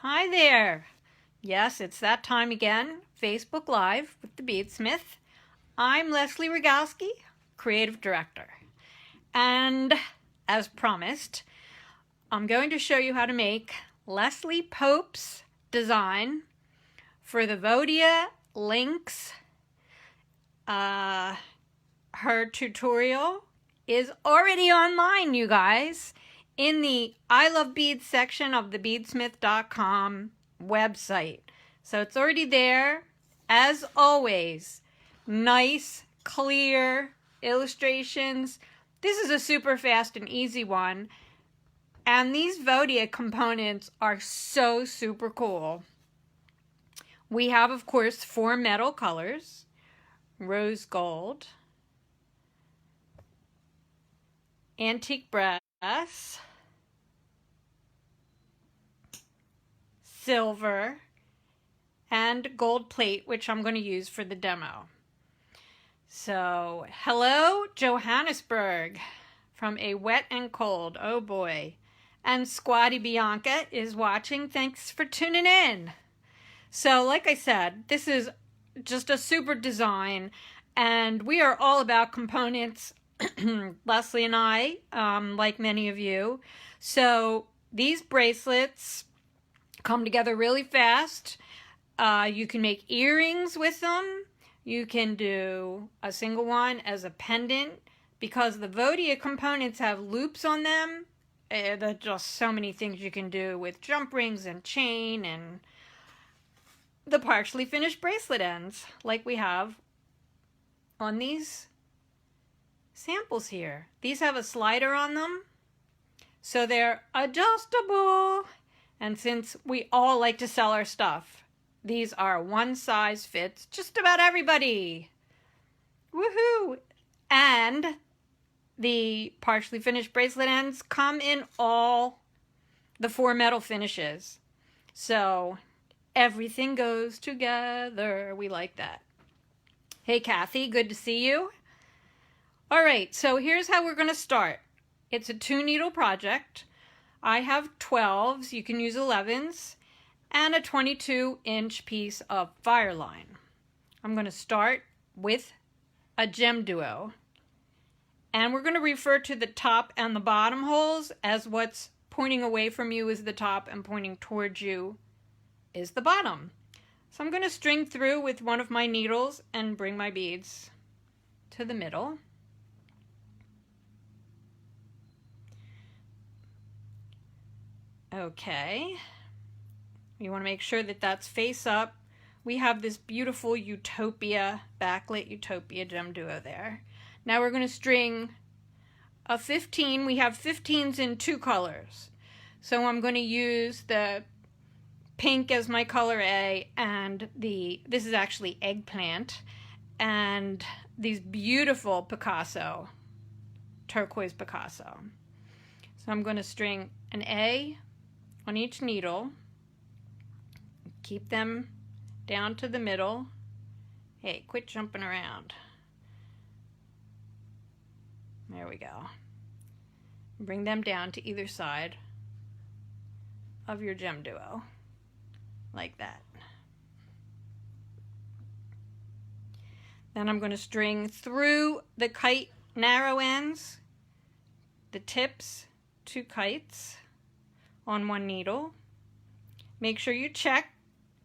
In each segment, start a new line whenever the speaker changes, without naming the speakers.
Hi there. Yes, it's that time again. Facebook Live with the BeadSmith. I'm Leslie Rogalski, Creative Director. And as promised, I'm going to show you how to make Leslie Pope's design for the Voudia links. Her tutorial is already online, you guys, in the I Love Beads section of the BeadSmith.com website. So it's already there. As always, nice, clear illustrations. This is a super fast and easy one. And these Voudia components are so super cool. We have, of course, 4 metal colors: rose gold, antique brass, silver, and gold plate, which I'm going to use for the demo. So, hello, Johannesburg, from a wet and cold, oh boy. And Squatty Bianca is watching. Thanks for tuning in. So, like I said, this is just a super design, and we are all about components, Leslie and I, like many of you. So, these bracelets come together really fast. You can make earrings with them. You can do a single one as a pendant. Because the Voudia components have loops on them, there are just so many things you can do with jump rings and chain and the partially finished bracelet ends, like we have on these samples here. These have a slider on them, so they're adjustable. And since we all like to sell our stuff, these are one size fits just about everybody. Woohoo! And the partially finished bracelet ends come in all the 4 metal finishes. So everything goes together. We like that. Hey, Kathy, good to see you. All right, so here's how we're going to start. It's a 2-needle project. I have 12s, you can use 11s, and a 22-inch piece of fireline. I'm going to start with a GemDuo. And we're going to refer to the top and the bottom holes as what's pointing away from you is the top and pointing towards you is the bottom. So I'm going to string through with one of my needles and bring my beads to the middle. Okay. You want to make sure that that's face up. We have this beautiful Utopia, backlit Utopia GemDuo there. Now we're going to string a 15. We have 15s in 2 colors. So I'm going to use the pink as my color A, and this is actually eggplant, and these beautiful Picasso, turquoise Picasso. So I'm going to string an A on each needle, keep them down to the middle. Hey, quit jumping around. There we go. Bring them down to either side of your GemDuo, like that. Then I'm going to string through the kite narrow ends, the tips, 2 kites on 1 needle. Make sure you check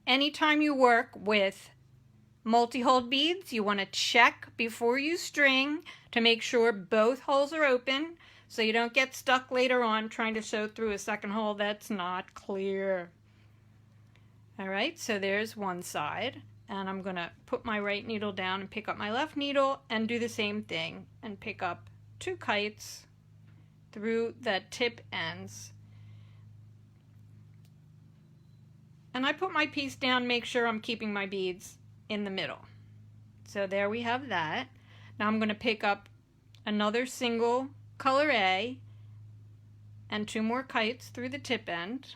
anytime you work with multi-hold beads. You want to check before you string to make sure both holes are open so you don't get stuck later on trying to sew through a second hole that's not clear. Alright, so there's one side, and I'm going to put my right needle down and pick up my left needle and do the same thing and pick up 2 kites through the tip ends. And I put my piece down, make sure I'm keeping my beads in the middle. So there we have that. Now I'm going to pick up another single color A and 2 more kites through the tip end.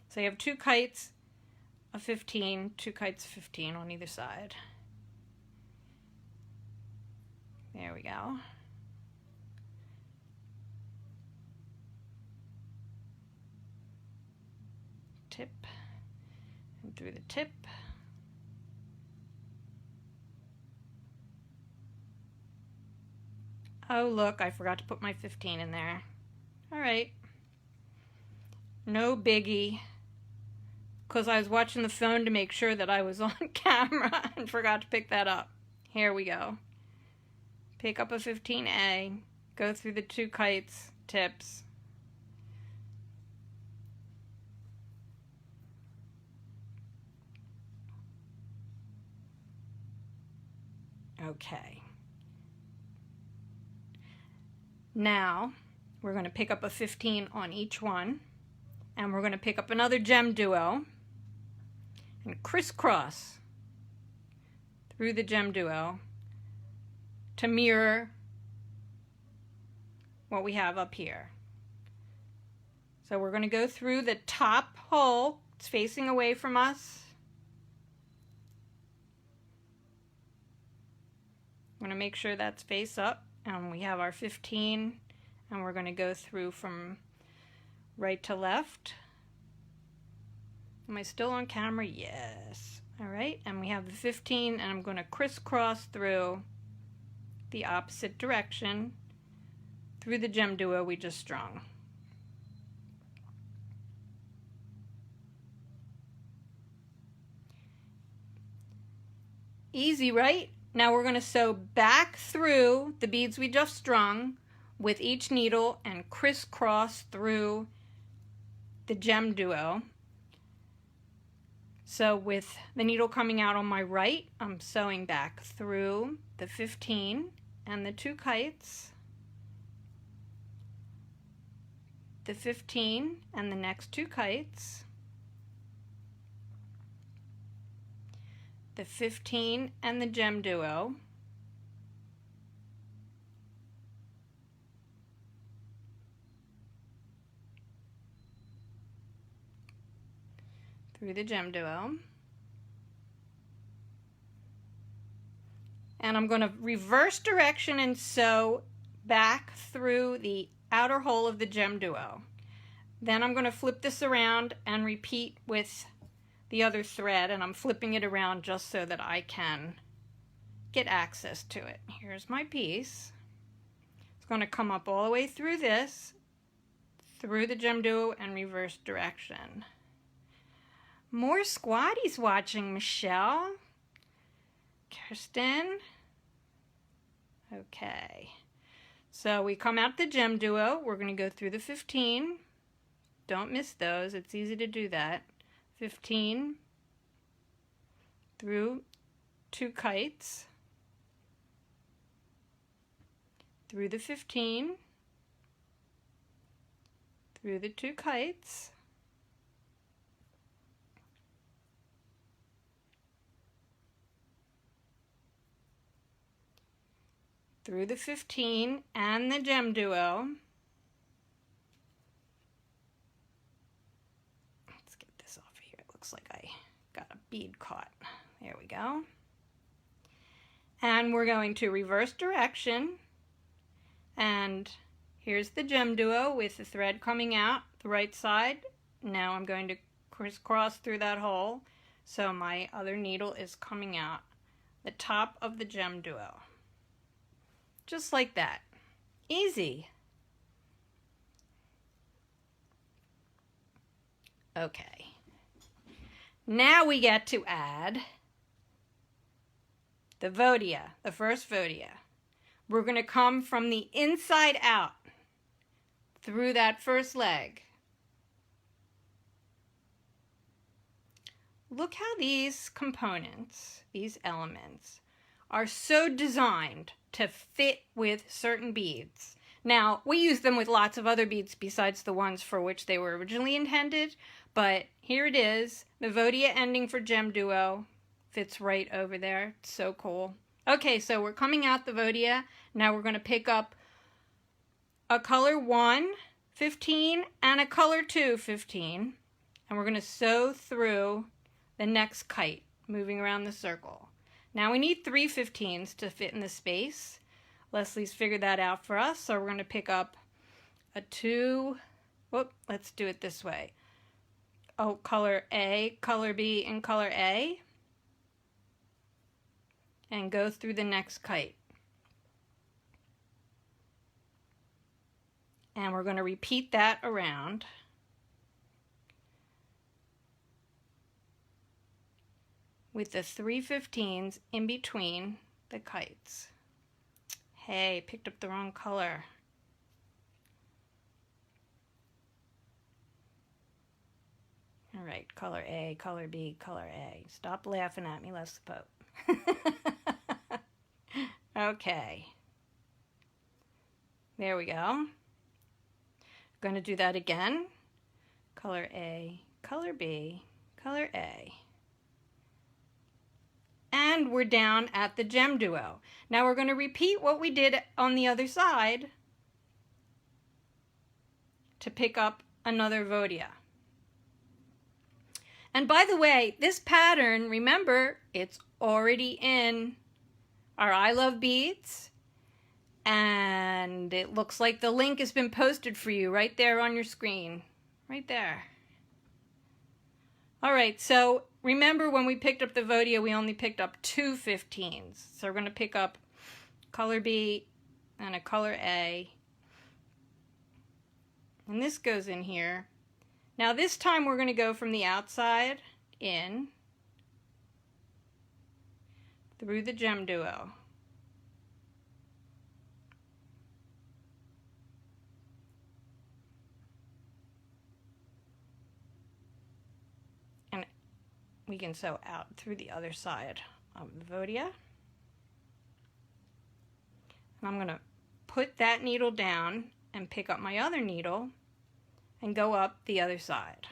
So you have 2 kites of 15, 2 kites of 15 on either side. There we go. tip and through the tip. Oh, look, I forgot to put my 15 in there. All right. No biggie. Because I was watching the phone to make sure that I was on camera and forgot to pick that up. Here we go. Pick up a 15A, go through the 2 kites, tips. Okay. Now, we're going to pick up a 15 on each one, and we're going to pick up another GemDuo and crisscross through the GemDuo to mirror what we have up here. So we're going to go through the top hole. It's facing away from us. I'm going to make sure that's face up, and we have our 15, and we're going to go through from right to left. Am I still on camera? Yes. All right, and we have the 15, and I'm going to crisscross through the opposite direction through the GemDuo we just strung. Easy, right? Now we're going to sew back through the beads we just strung with each needle and crisscross through the GemDuo. So with the needle coming out on my right, I'm sewing back through the 15 and the 2 kites, the 15 and the next 2 kites, the 15 and the GemDuo, through the GemDuo, and I'm going to reverse direction and sew back through the outer hole of the GemDuo. Then I'm going to flip this around and repeat with the other thread, and I'm flipping it around just so that I can get access to it. Here's my piece. It's going to come up all the way through this, through the GemDuo, and reverse direction. More squatties watching, Michelle. Kirsten. Okay. So we come out the GemDuo. We're going to go through the 15. Don't miss those. It's easy to do that. 15 through 2 kites, through the 15, through the 2 kites, through the 15 and the GemDuo. Let's get this off here. It looks like I got a bead caught. There we go. And we're going to reverse direction. And here's the GemDuo with the thread coming out the right side. Now I'm going to crisscross through that hole so my other needle is coming out the top of the GemDuo. Just like that. Easy. Okay. Now we get to add the Voudia, the first Voudia. We're going to come from the inside out through that first leg. Look how these components, these elements, are so designed to fit with certain beads. Now, we use them with lots of other beads besides the ones for which they were originally intended, but here it is. The Voudia ending for GemDuo fits right over there. It's so cool. Okay, so we're coming out the Voudia. Now we're going to pick up a color 1, 15, and a color 2, 15. And we're going to sew through the next kite, moving around the circle. Now we need 3 15s to fit in the space. Leslie's figured that out for us, so we're going to pick up a 2, let's do it this way. color A, color B, and color A, and go through the next kite. And we're going to repeat that around. With the 3/15s in between the kites. Hey, picked up the wrong color. All right, color A, color B, color A. Stop laughing at me, Les the Pope. Okay. There we go. Going to do that again. Color A, color B, color A. And we're down at the GemDuo. Now we're going to repeat what we did on the other side to pick up another Voudia. And by the way, this pattern, remember, it's already in our I Love Beads. And it looks like the link has been posted for you right there on your screen. Right there. All right, so remember when we picked up the Voudia, we only picked up 2 15s. So we're going to pick up color B and a color A. And this goes in here. Now this time we're going to go from the outside in through the GemDuo. And we can sew out through the other side of the Voudia. And I'm going to put that needle down and pick up my other needle and go up the other side.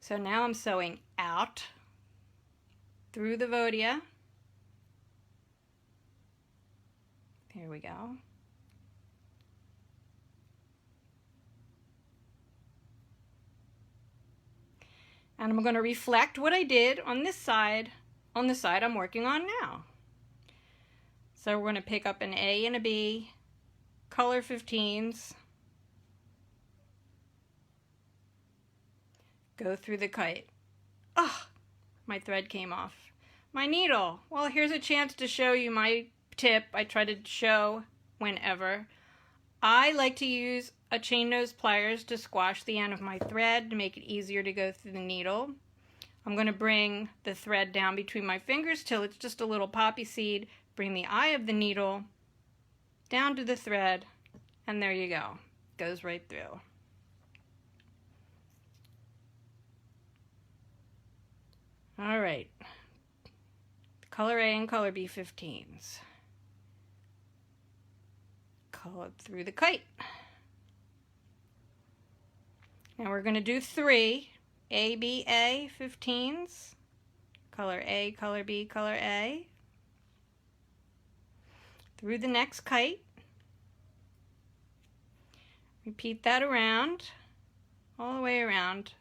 So now I'm sewing out through the Voudia. There we go. And I'm going to reflect what I did on this side, on the side I'm working on now. So we're going to pick up an A and a B, color 15s, go through the kite. Ah, my thread came off my needle. Well, here's a chance to show you my tip I try to show whenever. I like to use a chain nose pliers to squash the end of my thread to make it easier to go through the needle. I'm going to bring the thread down between my fingers till it's just a little poppy seed. Bring the eye of the needle down to the thread, and there you go. Goes right through. All right. Color A and color B 15s. Color through the kite. Now we're going to do 3 A, B, A 15s. Color A, color B, color A. Through the next kite. Repeat that around, all the way around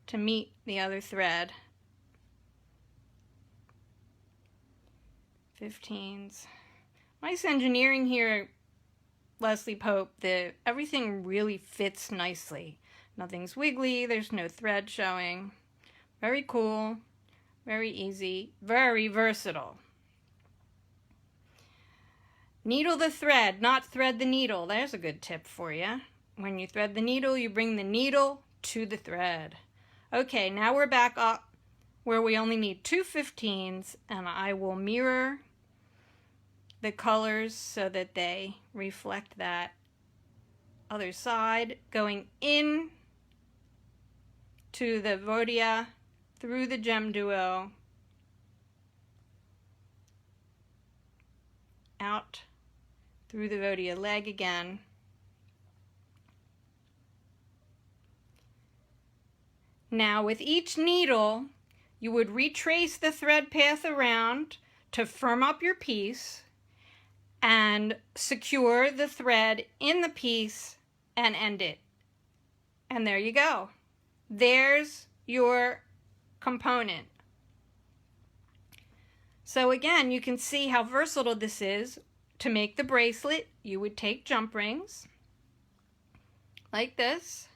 to meet the other thread. 15s. Nice engineering here, Leslie Pope. Everything really fits nicely. Nothing's wiggly, there's no thread showing. Very cool, very easy, very versatile. Needle the thread, not thread the needle. There's a good tip for you. When you thread the needle, you bring the needle to the thread. Okay, now we're back up where we only need 2 15s, and I will mirror the colors so that they reflect that other side, going in to the Voudia through the GemDuo, out through the Voudia leg again, now with each needle you would retrace the thread path around to firm up your piece and secure the thread in the piece and end it. And there you go. There's your component. So again, you can see how versatile this is. To make the bracelet, you would take jump rings like this.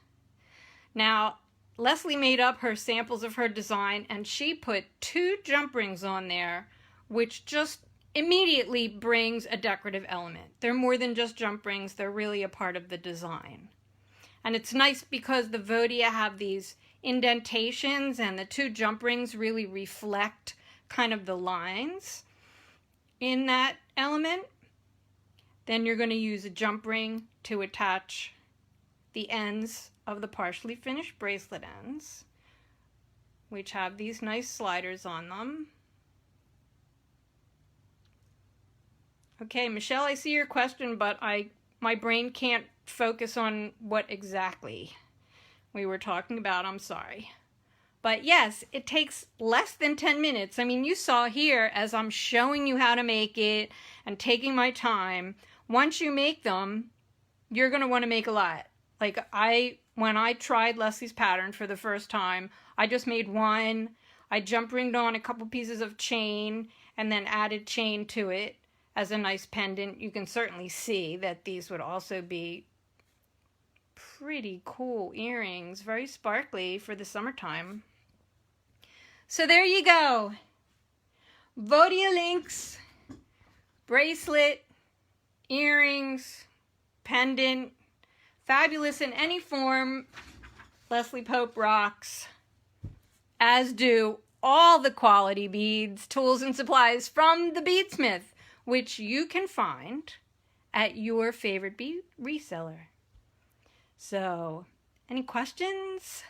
Now, Leslie made up her samples of her design, and she put 2 jump rings on there, which just immediately brings a decorative element. They're more than just jump rings, they're really a part of the design. And it's nice because the Voudia have these indentations, and the 2 jump rings really reflect kind of the lines in that element. Then you're going to use a jump ring to attach the ends of the partially finished bracelet ends, which have these nice sliders on them. Okay, Michelle, I see your question, but my brain can't focus on what exactly we were talking about. I'm sorry. But yes, it takes less than 10 minutes. I mean, you saw here as I'm showing you how to make it and taking my time. Once you make them, you're going to want to make a lot. Like when I tried Leslie's pattern for the first time, I just made one. I jump ringed on a couple pieces of chain and then added chain to it as a nice pendant. You can certainly see that these would also be pretty cool earrings, very sparkly for the summertime. So there you go. Voudia links, bracelet, earrings, pendant, fabulous in any form. Leslie Pope rocks, as do all the quality beads, tools, and supplies from the BeadSmith, which you can find at your favorite bead reseller. So, any questions?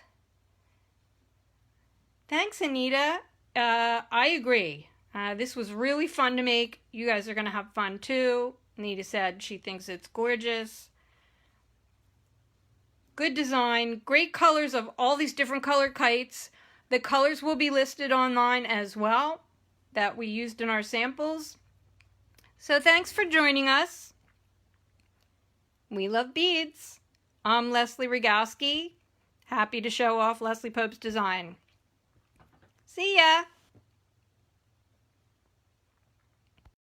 Thanks, Anita. I agree. This was really fun to make. You guys are going to have fun too. Anita said she thinks it's gorgeous. Good design, great colors of all these different colored kites. The colors will be listed online as well that we used in our samples. So thanks for joining us. We love beads. I'm Leslie Rogowski. Happy to show off Leslie Pope's design. See ya!